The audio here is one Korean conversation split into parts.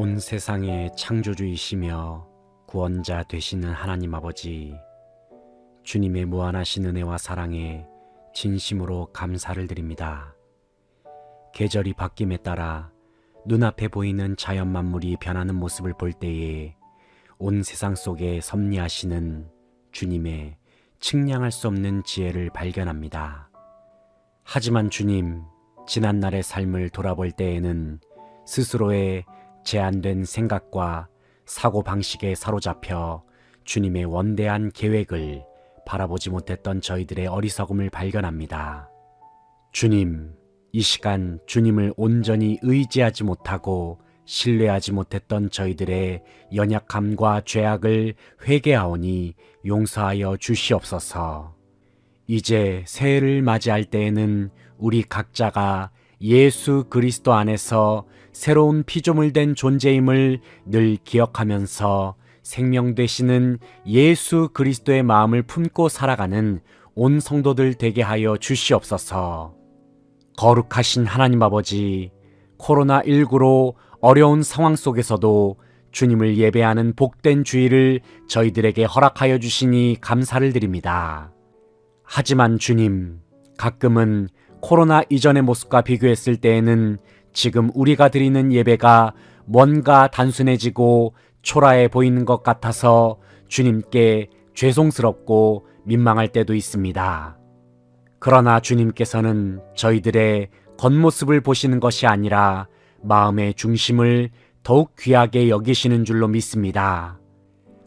온 세상의 창조주이시며 구원자 되시는 하나님 아버지, 주님의 무한하신 은혜와 사랑에 진심으로 감사를 드립니다. 계절이 바뀜에 따라 눈앞에 보이는 자연 만물이 변하는 모습을 볼 때에 온 세상 속에 섭리하시는 주님의 측량할 수 없는 지혜를 발견합니다. 하지만 주님, 지난날의 삶을 돌아볼 때에는 스스로의 제한된 생각과 사고방식에 사로잡혀 주님의 원대한 계획을 바라보지 못했던 저희들의 어리석음을 발견합니다. 주님, 이 시간 주님을 온전히 의지하지 못하고 신뢰하지 못했던 저희들의 연약함과 죄악을 회개하오니 용서하여 주시옵소서. 이제 새해를 맞이할 때에는 우리 각자가 예수 그리스도 안에서 새로운 피조물 된 존재임을 늘 기억하면서 생명 되시는 예수 그리스도의 마음을 품고 살아가는 온 성도들 되게 하여 주시옵소서. 거룩하신 하나님 아버지, 코로나19로 어려운 상황 속에서도 주님을 예배하는 복된 주일을 저희들에게 허락하여 주시니 감사를 드립니다. 하지만 주님, 가끔은 코로나 이전의 모습과 비교했을 때에는 지금 우리가 드리는 예배가 뭔가 단순해지고 초라해 보이는 것 같아서 주님께 죄송스럽고 민망할 때도 있습니다. 그러나 주님께서는 저희들의 겉모습을 보시는 것이 아니라 마음의 중심을 더욱 귀하게 여기시는 줄로 믿습니다.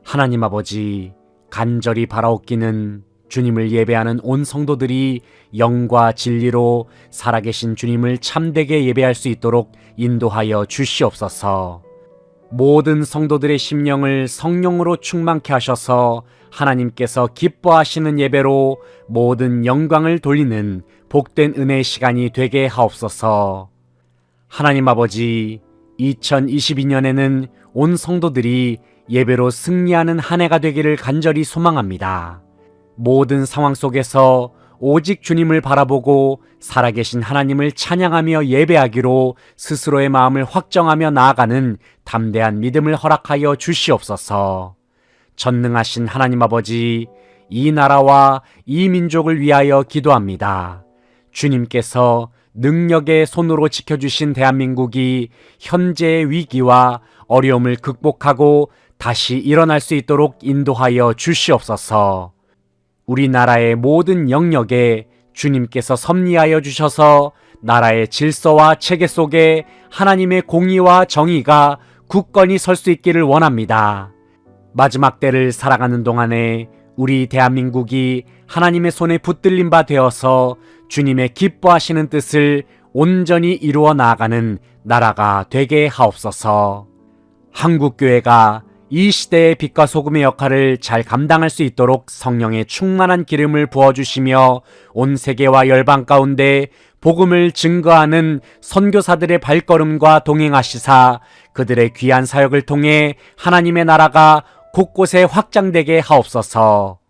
하나님 아버지, 간절히 바라옵기는 주님을 예배하는 온 성도들이 영과 진리로 살아계신 주님을 참되게 예배할 수 있도록 인도하여 주시옵소서. 모든 성도들의 심령을 성령으로 충만케 하셔서 하나님께서 기뻐하시는 예배로 모든 영광을 돌리는 복된 은혜의 시간이 되게 하옵소서. 하나님 아버지, 2022년에는 온 성도들이 예배로 승리하는 한 해가 되기를 간절히 소망합니다. 모든 상황 속에서 오직 주님을 바라보고 살아계신 하나님을 찬양하며 예배하기로 스스로의 마음을 확정하며 나아가는 담대한 믿음을 허락하여 주시옵소서. 전능하신 하나님 아버지, 이 나라와 이 민족을 위하여 기도합니다. 주님께서 능력의 손으로 지켜주신 대한민국이 현재의 위기와 어려움을 극복하고 다시 일어날 수 있도록 인도하여 주시옵소서. 우리나라의 모든 영역에 주님께서 섭리하여 주셔서 나라의 질서와 체계 속에 하나님의 공의와 정의가 굳건히 설 수 있기를 원합니다. 마지막 때를 살아가는 동안에 우리 대한민국이 하나님의 손에 붙들린 바 되어서 주님의 기뻐하시는 뜻을 온전히 이루어 나아가는 나라가 되게 하옵소서. 한국교회가 이 시대의 빛과 소금의 역할을 잘 감당할 수 있도록 성령의 충만한 기름을 부어주시며 온 세계와 열방 가운데 복음을 증거하는 선교사들의 발걸음과 동행하시사 그들의 귀한 사역을 통해 하나님의 나라가 곳곳에 확장되게 하옵소서.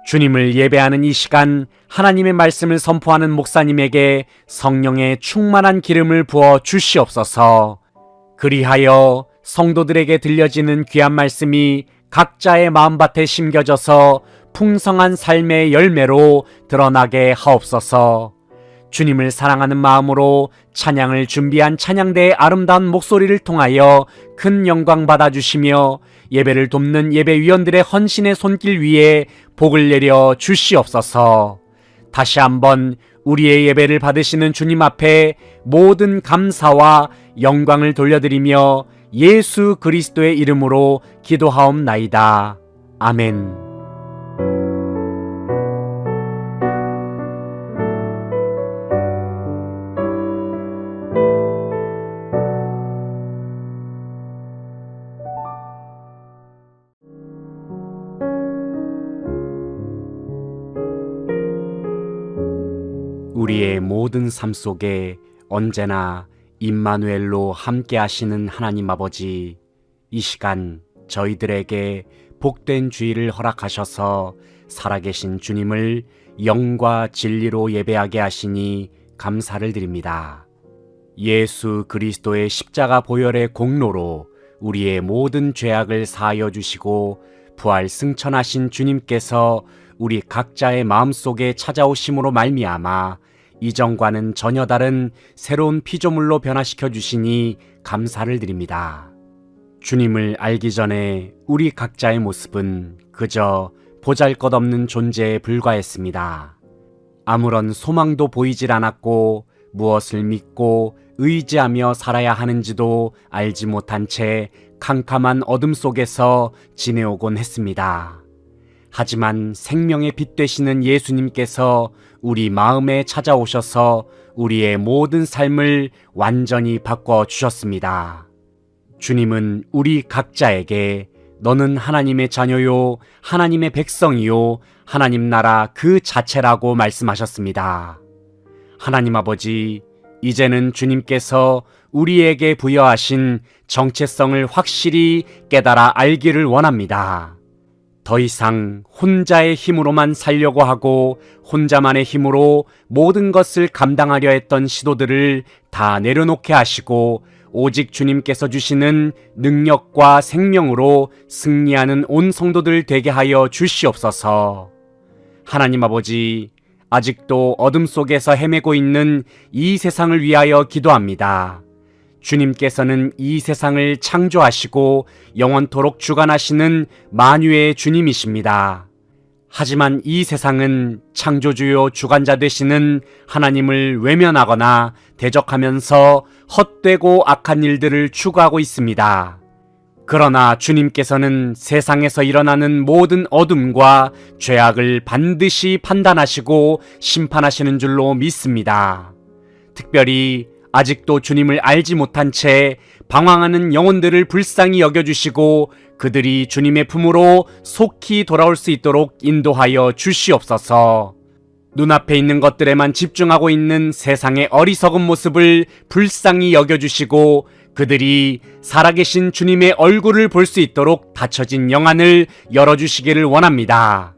주님을 예배하는 이 시간 하나님의 말씀을 선포하는 목사님에게 성령의 충만한 기름을 부어 주시옵소서. 그리하여 성도들에게 들려지는 귀한 말씀이 각자의 마음밭에 심겨져서 풍성한 삶의 열매로 드러나게 하옵소서. 주님을 사랑하는 마음으로 찬양을 준비한 찬양대의 아름다운 목소리를 통하여 큰 영광 받아주시며 예배를 돕는 예배위원들의 헌신의 손길 위에 복을 내려 주시옵소서. 다시 한번 우리의 예배를 받으시는 주님 앞에 모든 감사와 영광을 돌려드리며 예수 그리스도의 이름으로 기도하옵나이다. 아멘. 우리의 모든 삶 속에 언제나 임마누엘로 함께 하시는 하나님 아버지, 이 시간 저희들에게 복된 주일을 허락하셔서 살아계신 주님을 영과 진리로 예배하게 하시니 감사를 드립니다. 예수 그리스도의 십자가 보혈의 공로로 우리의 모든 죄악을 사하여 주시고 부활 승천하신 주님께서 우리 각자의 마음속에 찾아오심으로 말미암아 이전과는 전혀 다른 새로운 피조물로 변화시켜 주시니 감사를 드립니다. 주님을 알기 전에 우리 각자의 모습은 그저 보잘것없는 존재에 불과했습니다. 아무런 소망도 보이질 않았고 무엇을 믿고 의지하며 살아야 하는지도 알지 못한 채 캄캄한 어둠 속에서 지내오곤 했습니다. 하지만 생명의 빛 되시는 예수님께서 우리 마음에 찾아오셔서 우리의 모든 삶을 완전히 바꿔 주셨습니다. 주님은 우리 각자에게 너는 하나님의 자녀요, 하나님의 백성이요, 하나님 나라 그 자체라고 말씀하셨습니다. 하나님 아버지, 이제는 주님께서 우리에게 부여하신 정체성을 확실히 깨달아 알기를 원합니다. 더 이상 혼자의 힘으로만 살려고 하고 혼자만의 힘으로 모든 것을 감당하려 했던 시도들을 다 내려놓게 하시고 오직 주님께서 주시는 능력과 생명으로 승리하는 온 성도들 되게 하여 주시옵소서. 하나님 아버지, 아직도 어둠 속에서 헤매고 있는 이 세상을 위하여 기도합니다. 주님께서는 이 세상을 창조하시고 영원토록 주관하시는 만유의 주님이십니다. 하지만 이 세상은 창조주요 주관자 되시는 하나님을 외면하거나 대적하면서 헛되고 악한 일들을 추구하고 있습니다. 그러나 주님께서는 세상에서 일어나는 모든 어둠과 죄악을 반드시 판단하시고 심판하시는 줄로 믿습니다. 특별히 아직도 주님을 알지 못한 채 방황하는 영혼들을 불쌍히 여겨주시고 그들이 주님의 품으로 속히 돌아올 수 있도록 인도하여 주시옵소서. 눈앞에 있는 것들에만 집중하고 있는 세상의 어리석은 모습을 불쌍히 여겨주시고 그들이 살아계신 주님의 얼굴을 볼 수 있도록 닫혀진 영안을 열어주시기를 원합니다.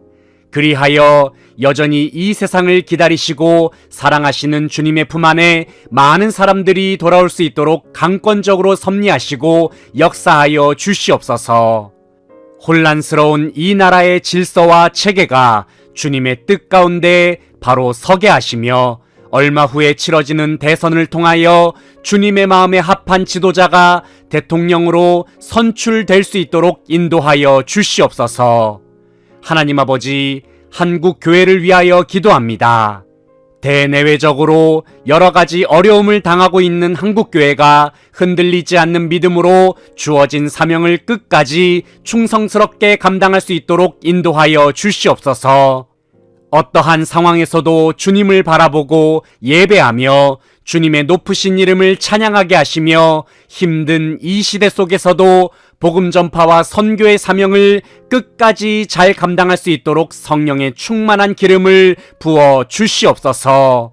그리하여 여전히 이 세상을 기다리시고 사랑하시는 주님의 품 안에 많은 사람들이 돌아올 수 있도록 강권적으로 섭리하시고 역사하여 주시옵소서. 혼란스러운 이 나라의 질서와 체계가 주님의 뜻 가운데 바로 서게 하시며 얼마 후에 치러지는 대선을 통하여 주님의 마음에 합한 지도자가 대통령으로 선출될 수 있도록 인도하여 주시옵소서. 하나님 아버지, 한국 교회를 위하여 기도합니다. 대내외적으로 여러 가지 어려움을 당하고 있는 한국 교회가 흔들리지 않는 믿음으로 주어진 사명을 끝까지 충성스럽게 감당할 수 있도록 인도하여 주시옵소서. 어떠한 상황에서도 주님을 바라보고 예배하며 주님의 높으신 이름을 찬양하게 하시며 힘든 이 시대 속에서도 복음 전파와 선교의 사명을 끝까지 잘 감당할 수 있도록 성령의 충만한 기름을 부어 주시옵소서.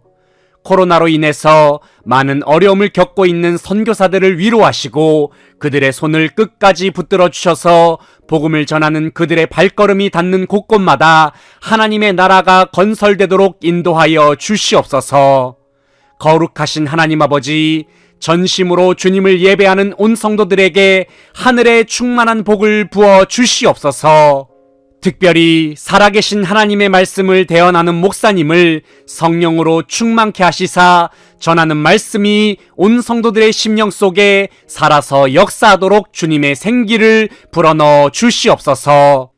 코로나로 인해서 많은 어려움을 겪고 있는 선교사들을 위로하시고 그들의 손을 끝까지 붙들어 주셔서 복음을 전하는 그들의 발걸음이 닿는 곳곳마다 하나님의 나라가 건설되도록 인도하여 주시옵소서. 거룩하신 하나님 아버지, 전심으로 주님을 예배하는 온 성도들에게 하늘의 충만한 복을 부어 주시옵소서. 특별히 살아계신 하나님의 말씀을 대언하는 목사님을 성령으로 충만케 하시사 전하는 말씀이 온 성도들의 심령 속에 살아서 역사하도록 주님의 생기를 불어넣어 주시옵소서.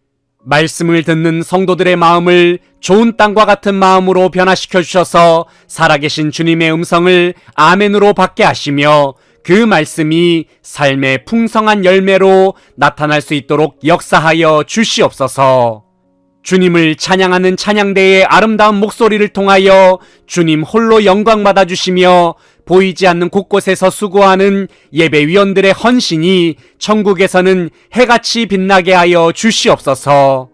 말씀을 듣는 성도들의 마음을 좋은 땅과 같은 마음으로 변화시켜 주셔서 살아계신 주님의 음성을 아멘으로 받게 하시며 그 말씀이 삶의 풍성한 열매로 나타날 수 있도록 역사하여 주시옵소서. 주님을 찬양하는 찬양대의 아름다운 목소리를 통하여 주님 홀로 영광 받아주시며 보이지 않는 곳곳에서 수고하는 예배위원들의 헌신이 천국에서는 해같이 빛나게 하여 주시옵소서.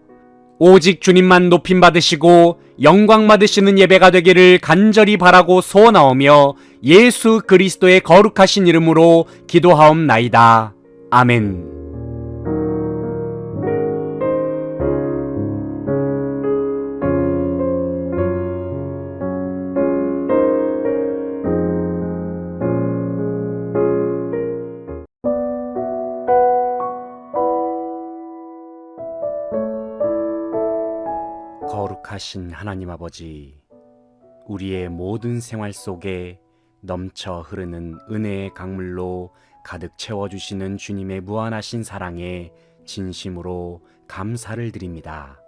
오직 주님만 높임받으시고 영광 받으시는 예배가 되기를 간절히 바라고 소원하오며 예수 그리스도의 거룩하신 이름으로 기도하옵나이다. 아멘. 위대하신 하나님 아버지, 우리의 모든 생활 속에 넘쳐 흐르는 은혜의 강물로 가득 채워주시는 주님의 무한하신 사랑에 진심으로 감사를 드립니다.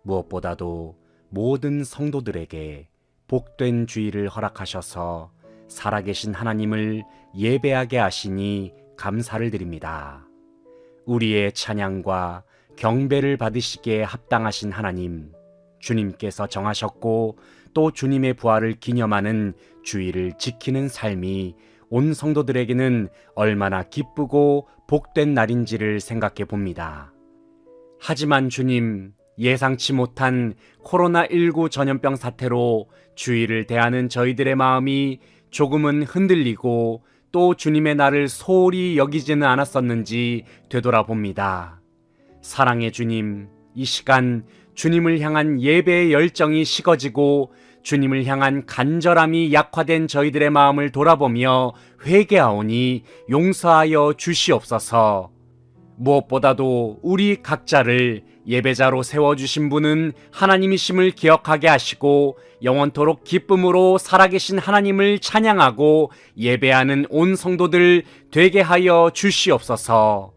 무엇보다도 모든 성도들에게 복된 주의를 허락하셔서 살아계신 하나님을 예배하게 하시니 감사를 드립니다. 우리의 찬양과 경배를 받으시기에 합당하신 하나님, 주님께서 정하셨고 또 주님의 부활을 기념하는 주의를 지키는 삶이 온 성도들에게는 얼마나 기쁘고 복된 날인지를 생각해 봅니다. 하지만 주님, 예상치 못한 코로나19 전염병 사태로 주의를 대하는 저희들의 마음이 조금은 흔들리고 또 주님의 날을 소홀히 여기지는 않았었는지 되돌아봅니다. 사랑의 주님, 이 시간 주님을 향한 예배의 열정이 식어지고 주님을 향한 간절함이 약화된 저희들의 마음을 돌아보며 회개하오니 용서하여 주시옵소서. 무엇보다도 우리 각자를 예배자로 세워주신 분은 하나님이심을 기억하게 하시고 영원토록 기쁨으로 살아계신 하나님을 찬양하고 예배하는 온 성도들 되게 하여 주시옵소서.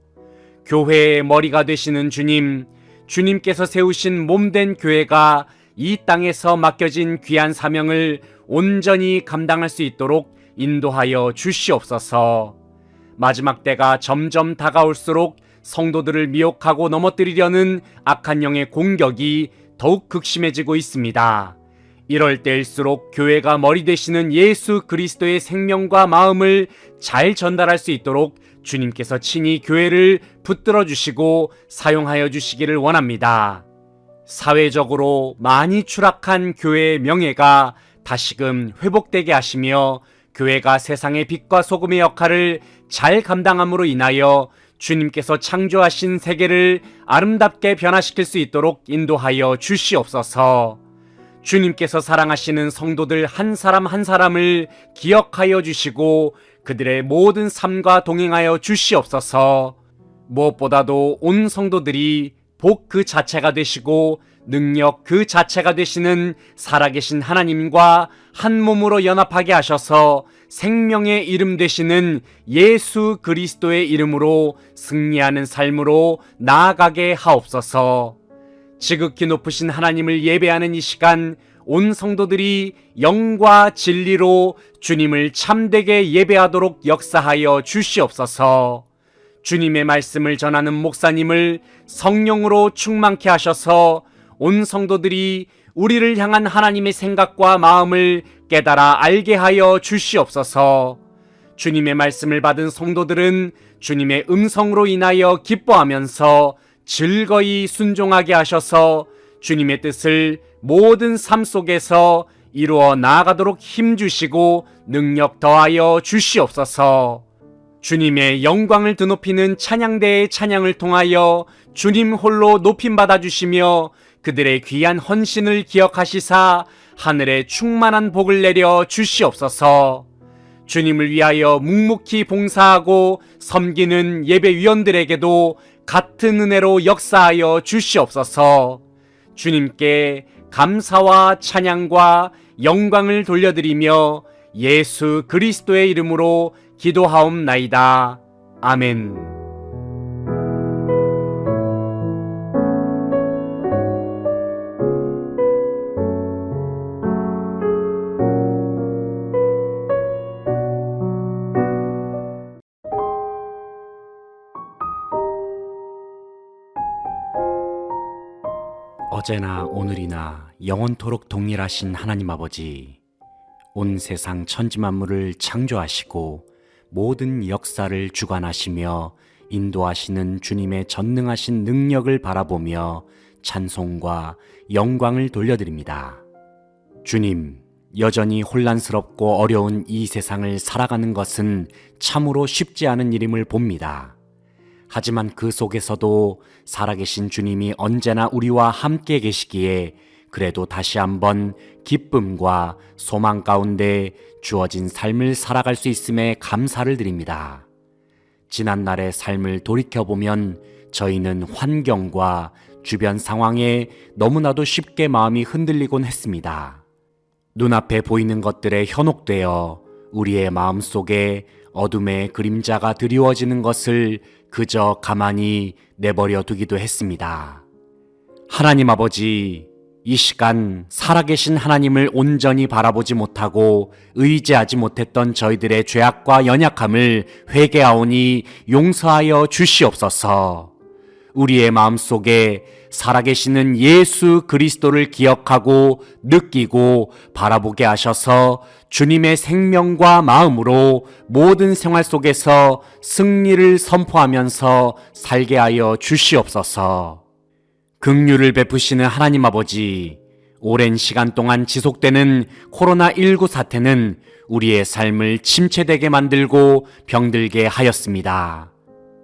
교회의 머리가 되시는 주님, 주님께서 세우신 몸된 교회가 이 땅에서 맡겨진 귀한 사명을 온전히 감당할 수 있도록 인도하여 주시옵소서. 마지막 때가 점점 다가올수록 성도들을 미혹하고 넘어뜨리려는 악한 영의 공격이 더욱 극심해지고 있습니다. 이럴 때일수록 교회가 머리 되시는 예수 그리스도의 생명과 마음을 잘 전달할 수 있도록 주님께서 친히 교회를 붙들어 주시고 사용하여 주시기를 원합니다. 사회적으로 많이 추락한 교회의 명예가 다시금 회복되게 하시며 교회가 세상의 빛과 소금의 역할을 잘 감당함으로 인하여 주님께서 창조하신 세계를 아름답게 변화시킬 수 있도록 인도하여 주시옵소서. 주님께서 사랑하시는 성도들 한 사람 한 사람을 기억하여 주시고 그들의 모든 삶과 동행하여 주시옵소서. 무엇보다도 온 성도들이 복 그 자체가 되시고 능력 그 자체가 되시는 살아계신 하나님과 한 몸으로 연합하게 하셔서 생명의 이름 되시는 예수 그리스도의 이름으로 승리하는 삶으로 나아가게 하옵소서. 지극히 높으신 하나님을 예배하는 이 시간 온 성도들이 영과 진리로 주님을 참되게 예배하도록 역사하여 주시옵소서. 주님의 말씀을 전하는 목사님을 성령으로 충만케 하셔서 온 성도들이 우리를 향한 하나님의 생각과 마음을 깨달아 알게 하여 주시옵소서. 주님의 말씀을 받은 성도들은 주님의 음성으로 인하여 기뻐하면서 즐거이 순종하게 하셔서 주님의 뜻을 모든 삶 속에서 이루어 나아가도록 힘주시고 능력 더하여 주시옵소서. 주님의 영광을 드높이는 찬양대의 찬양을 통하여 주님 홀로 높임받아 주시며 그들의 귀한 헌신을 기억하시사 하늘에 충만한 복을 내려 주시옵소서. 주님을 위하여 묵묵히 봉사하고 섬기는 예배위원들에게도 같은 은혜로 역사하여 주시옵소서. 주님께 감사와 찬양과 영광을 돌려드리며 예수 그리스도의 이름으로 기도하옵나이다. 아멘. 어제나 오늘이나 영원토록 동일하신 하나님 아버지, 온 세상 천지만물을 창조하시고 모든 역사를 주관하시며 인도하시는 주님의 전능하신 능력을 바라보며 찬송과 영광을 돌려드립니다. 주님, 여전히 혼란스럽고 어려운 이 세상을 살아가는 것은 참으로 쉽지 않은 일임을 봅니다. 하지만 그 속에서도 살아계신 주님이 언제나 우리와 함께 계시기에 그래도 다시 한번 기쁨과 소망 가운데 주어진 삶을 살아갈 수 있음에 감사를 드립니다. 지난날의 삶을 돌이켜보면 저희는 환경과 주변 상황에 너무나도 쉽게 마음이 흔들리곤 했습니다. 눈앞에 보이는 것들에 현혹되어 우리의 마음속에 어둠의 그림자가 드리워지는 것을 그저 가만히 내버려 두기도 했습니다. 하나님 아버지, 이 시간 살아계신 하나님을 온전히 바라보지 못하고 의지하지 못했던 저희들의 죄악과 연약함을 회개하오니 용서하여 주시옵소서. 우리의 마음속에 살아계시는 예수 그리스도를 기억하고 느끼고 바라보게 하셔서 주님의 생명과 마음으로 모든 생활 속에서 승리를 선포하면서 살게 하여 주시옵소서. 긍휼을 베푸시는 하나님 아버지, 오랜 시간 동안 지속되는 코로나19 사태는 우리의 삶을 침체되게 만들고 병들게 하였습니다.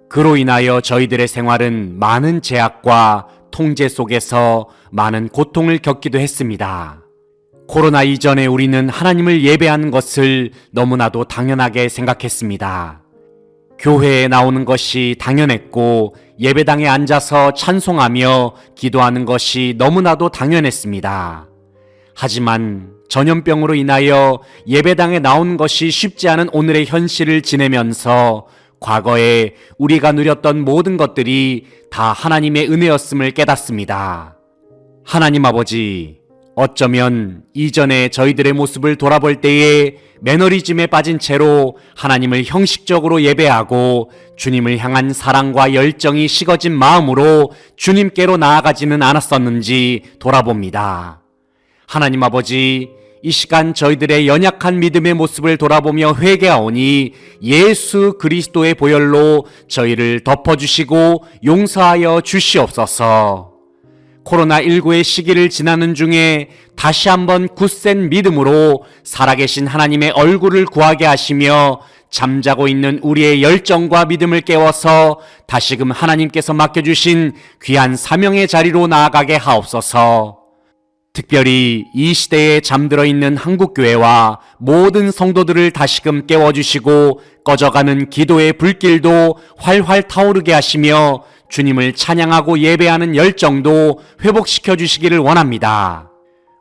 그로 인하여 저희들의 생활은 많은 제약과 통제 속에서 많은 고통을 겪기도 했습니다. 코로나 이전에 우리는 하나님을 예배하는 것을 너무나도 당연하게 생각했습니다. 교회에 나오는 것이 당연했고 예배당에 앉아서 찬송하며 기도하는 것이 너무나도 당연했습니다. 하지만 전염병으로 인하여 예배당에 나오는 것이 쉽지 않은 오늘의 현실을 지내면서 과거에 우리가 누렸던 모든 것들이 다 하나님의 은혜였음을 깨닫습니다. 하나님 아버지, 어쩌면 이전에 저희들의 모습을 돌아볼 때에 매너리즘에 빠진 채로 하나님을 형식적으로 예배하고 주님을 향한 사랑과 열정이 식어진 마음으로 주님께로 나아가지는 않았었는지 돌아봅니다. 하나님 아버지, 이 시간 저희들의 연약한 믿음의 모습을 돌아보며 회개하오니 예수 그리스도의 보혈로 저희를 덮어주시고 용서하여 주시옵소서. 코로나19의 시기를 지나는 중에 다시 한번 굳센 믿음으로 살아계신 하나님의 얼굴을 구하게 하시며 잠자고 있는 우리의 열정과 믿음을 깨워서 다시금 하나님께서 맡겨주신 귀한 사명의 자리로 나아가게 하옵소서. 특별히 이 시대에 잠들어 있는 한국교회와 모든 성도들을 다시금 깨워주시고 꺼져가는 기도의 불길도 활활 타오르게 하시며 주님을 찬양하고 예배하는 열정도 회복시켜 주시기를 원합니다.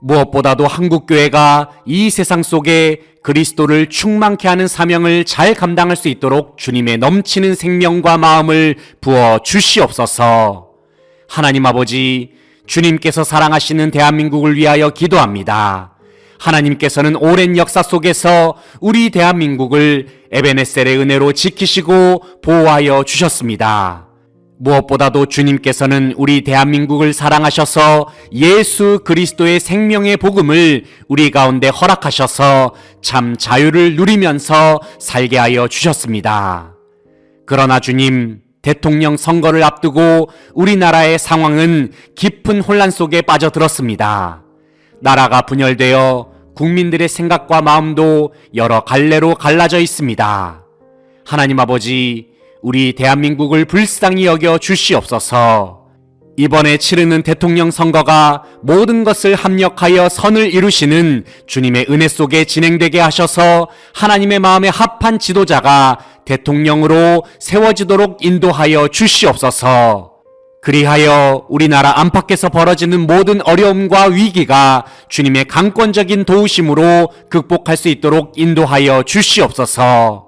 무엇보다도 한국교회가 이 세상 속에 그리스도를 충만케 하는 사명을 잘 감당할 수 있도록 주님의 넘치는 생명과 마음을 부어 주시옵소서. 하나님 아버지, 주님께서 사랑하시는 대한민국을 위하여 기도합니다. 하나님께서는 오랜 역사 속에서 우리 대한민국을 에베네셀의 은혜로 지키시고 보호하여 주셨습니다. 무엇보다도 주님께서는 우리 대한민국을 사랑하셔서 예수 그리스도의 생명의 복음을 우리 가운데 허락하셔서 참 자유를 누리면서 살게 하여 주셨습니다. 그러나 주님, 대통령 선거를 앞두고 우리나라의 상황은 깊은 혼란 속에 빠져들었습니다. 나라가 분열되어 국민들의 생각과 마음도 여러 갈래로 갈라져 있습니다. 하나님 아버지, 우리 대한민국을 불쌍히 여겨 주시옵소서. 이번에 치르는 대통령 선거가 모든 것을 합력하여 선을 이루시는 주님의 은혜 속에 진행되게 하셔서 하나님의 마음에 합한 지도자가 대통령으로 세워지도록 인도하여 주시옵소서. 그리하여 우리나라 안팎에서 벌어지는 모든 어려움과 위기가 주님의 강권적인 도우심으로 극복할 수 있도록 인도하여 주시옵소서.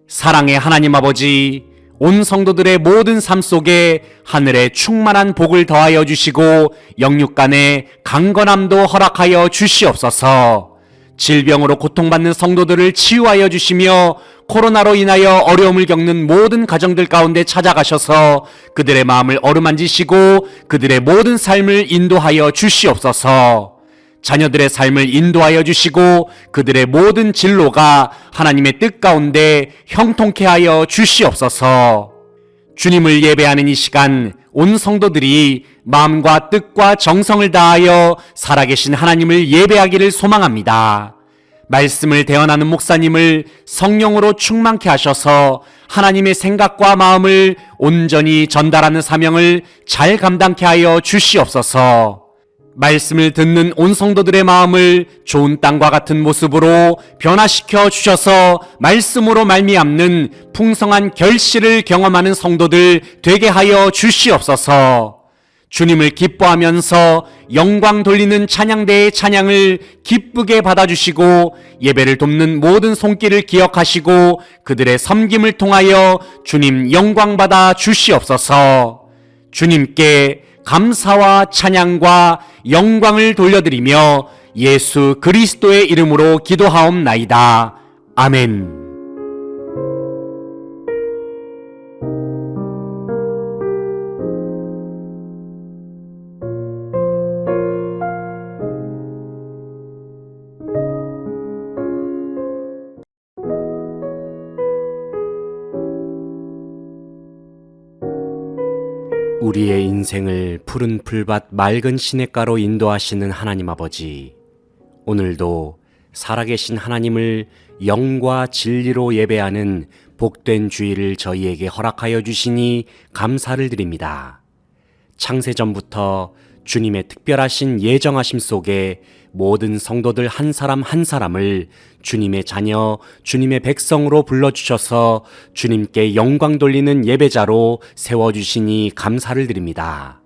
사랑의 하나님 아버지, 온 성도들의 모든 삶 속에 하늘의 충만한 복을 더하여 주시고 영육간의 강건함도 허락하여 주시옵소서. 질병으로 고통받는 성도들을 치유하여 주시며 코로나로 인하여 어려움을 겪는 모든 가정들 가운데 찾아가셔서 그들의 마음을 어루만지시고 그들의 모든 삶을 인도하여 주시옵소서. 자녀들의 삶을 인도하여 주시고 그들의 모든 진로가 하나님의 뜻 가운데 형통케 하여 주시옵소서. 주님을 예배하는 이 시간 온 성도들이 마음과 뜻과 정성을 다하여 살아계신 하나님을 예배하기를 소망합니다. 말씀을 대언하는 목사님을 성령으로 충만케 하셔서 하나님의 생각과 마음을 온전히 전달하는 사명을 잘 감당케 하여 주시옵소서. 말씀을 듣는 온 성도들의 마음을 좋은 땅과 같은 모습으로 변화시켜 주셔서 말씀으로 말미암는 풍성한 결실을 경험하는 성도들 되게 하여 주시옵소서. 주님을 기뻐하면서 영광 돌리는 찬양대의 찬양을 기쁘게 받아주시고 예배를 돕는 모든 손길을 기억하시고 그들의 섬김을 통하여 주님 영광 받아 주시옵소서. 주님께 감사와 찬양과 영광을 돌려드리며 예수 그리스도의 이름으로 기도하옵나이다. 아멘. 우리의 인생을 푸른 풀밭 맑은 시냇가로 인도하시는 하나님 아버지, 오늘도 살아계신 하나님을 영과 진리로 예배하는 복된 주일을 저희에게 허락하여 주시니 감사를 드립니다. 창세전부터 주님의 특별하신 예정하심 속에 모든 성도들 한 사람 한 사람을 주님의 자녀, 주님의 백성으로 불러주셔서 주님께 영광 돌리는 예배자로 세워주시니 감사를 드립니다.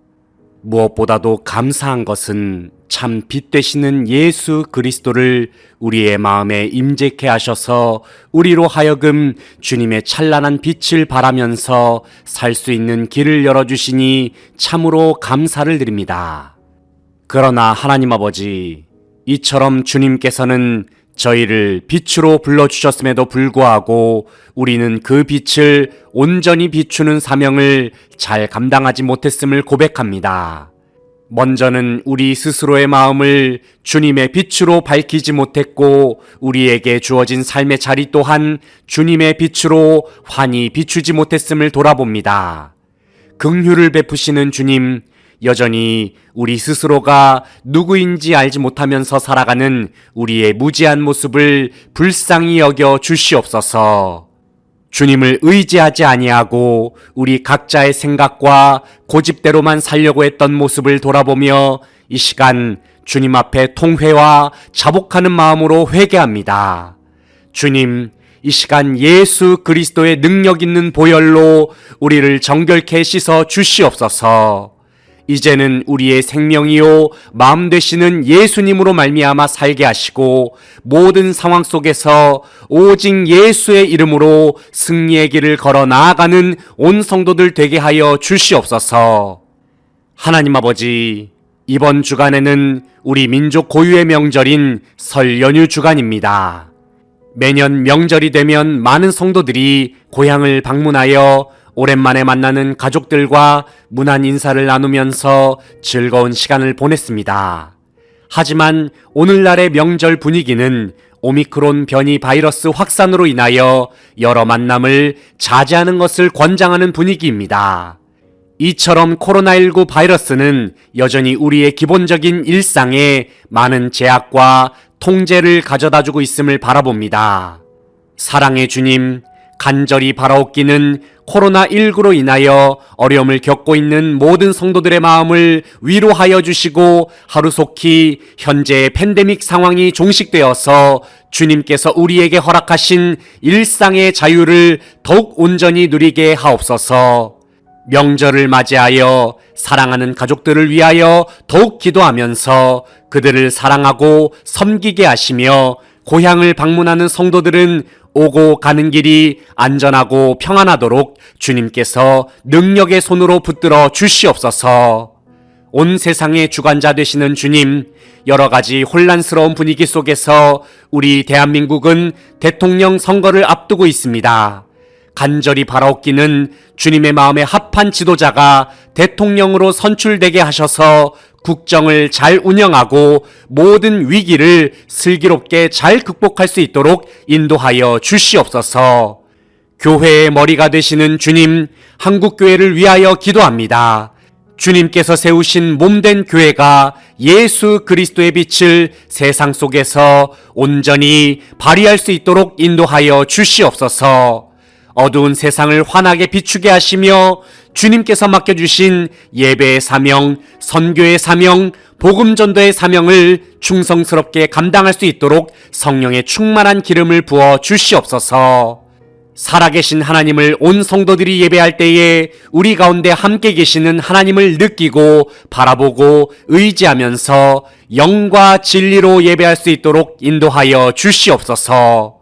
무엇보다도 감사한 것은 참 빛 되시는 예수 그리스도를 우리의 마음에 임재케 하셔서 우리로 하여금 주님의 찬란한 빛을 바라면서 살 수 있는 길을 열어주시니 참으로 감사를 드립니다. 그러나 하나님 아버지, 이처럼 주님께서는 저희를 빛으로 불러주셨음에도 불구하고 우리는 그 빛을 온전히 비추는 사명을 잘 감당하지 못했음을 고백합니다. 먼저는 우리 스스로의 마음을 주님의 빛으로 밝히지 못했고 우리에게 주어진 삶의 자리 또한 주님의 빛으로 환히 비추지 못했음을 돌아봅니다. 긍휼을 베푸시는 주님, 여전히 우리 스스로가 누구인지 알지 못하면서 살아가는 우리의 무지한 모습을 불쌍히 여겨 주시옵소서. 주님을 의지하지 아니하고 우리 각자의 생각과 고집대로만 살려고 했던 모습을 돌아보며 이 시간 주님 앞에 통회와 자복하는 마음으로 회개합니다. 주님, 이 시간 예수 그리스도의 능력 있는 보혈로 우리를 정결케 씻어 주시옵소서. 이제는 우리의 생명이요 마음 되시는 예수님으로 말미암아 살게 하시고 모든 상황 속에서 오직 예수의 이름으로 승리의 길을 걸어 나아가는 온 성도들 되게 하여 주시옵소서. 하나님 아버지, 이번 주간에는 우리 민족 고유의 명절인 설 연휴 주간입니다. 매년 명절이 되면 많은 성도들이 고향을 방문하여 오랜만에 만나는 가족들과 문안 인사를 나누면서 즐거운 시간을 보냈습니다. 하지만 오늘날의 명절 분위기는 오미크론 변이 바이러스 확산으로 인하여 여러 만남을 자제하는 것을 권장하는 분위기입니다. 이처럼 코로나19 바이러스는 여전히 우리의 기본적인 일상에 많은 제약과 통제를 가져다주고 있음을 바라봅니다. 사랑의 주님, 간절히 바라옵기는 코로나19로 인하여 어려움을 겪고 있는 모든 성도들의 마음을 위로하여 주시고 하루속히 현재의 팬데믹 상황이 종식되어서 주님께서 우리에게 허락하신 일상의 자유를 더욱 온전히 누리게 하옵소서. 명절을 맞이하여 사랑하는 가족들을 위하여 더욱 기도하면서 그들을 사랑하고 섬기게 하시며 고향을 방문하는 성도들은 오고 가는 길이 안전하고 평안하도록 주님께서 능력의 손으로 붙들어 주시옵소서. 온 세상의 주관자 되시는 주님, 여러 가지 혼란스러운 분위기 속에서 우리 대한민국은 대통령 선거를 앞두고 있습니다. 간절히 바라옵기는 주님의 마음에 합한 지도자가 대통령으로 선출되게 하셔서 국정을 잘 운영하고 모든 위기를 슬기롭게 잘 극복할 수 있도록 인도하여 주시옵소서. 교회의 머리가 되시는 주님, 한국교회를 위하여 기도합니다. 주님께서 세우신 몸된 교회가 예수 그리스도의 빛을 세상 속에서 온전히 발휘할 수 있도록 인도하여 주시옵소서. 어두운 세상을 환하게 비추게 하시며 주님께서 맡겨주신 예배의 사명, 선교의 사명, 복음전도의 사명을 충성스럽게 감당할 수 있도록 성령의 충만한 기름을 부어 주시옵소서. 살아계신 하나님을 온 성도들이 예배할 때에 우리 가운데 함께 계시는 하나님을 느끼고 바라보고 의지하면서 영과 진리로 예배할 수 있도록 인도하여 주시옵소서.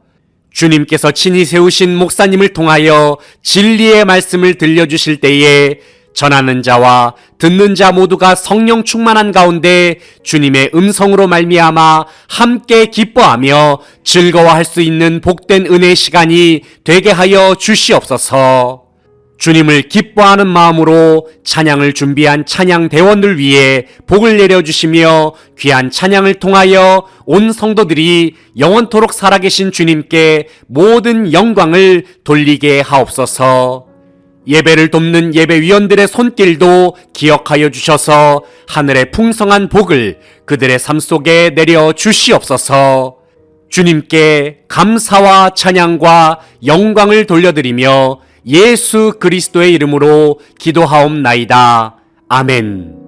주님께서 친히 세우신 목사님을 통하여 진리의 말씀을 들려주실 때에 전하는 자와 듣는 자 모두가 성령 충만한 가운데 주님의 음성으로 말미암아 함께 기뻐하며 즐거워할 수 있는 복된 은혜의 시간이 되게 하여 주시옵소서. 주님을 기뻐하는 마음으로 찬양을 준비한 찬양 대원들 위해 복을 내려주시며 귀한 찬양을 통하여 온 성도들이 영원토록 살아계신 주님께 모든 영광을 돌리게 하옵소서. 예배를 돕는 예배위원들의 손길도 기억하여 주셔서 하늘의 풍성한 복을 그들의 삶 속에 내려 주시옵소서. 주님께 감사와 찬양과 영광을 돌려드리며 예수 그리스도의 이름으로 기도하옵나이다. 아멘.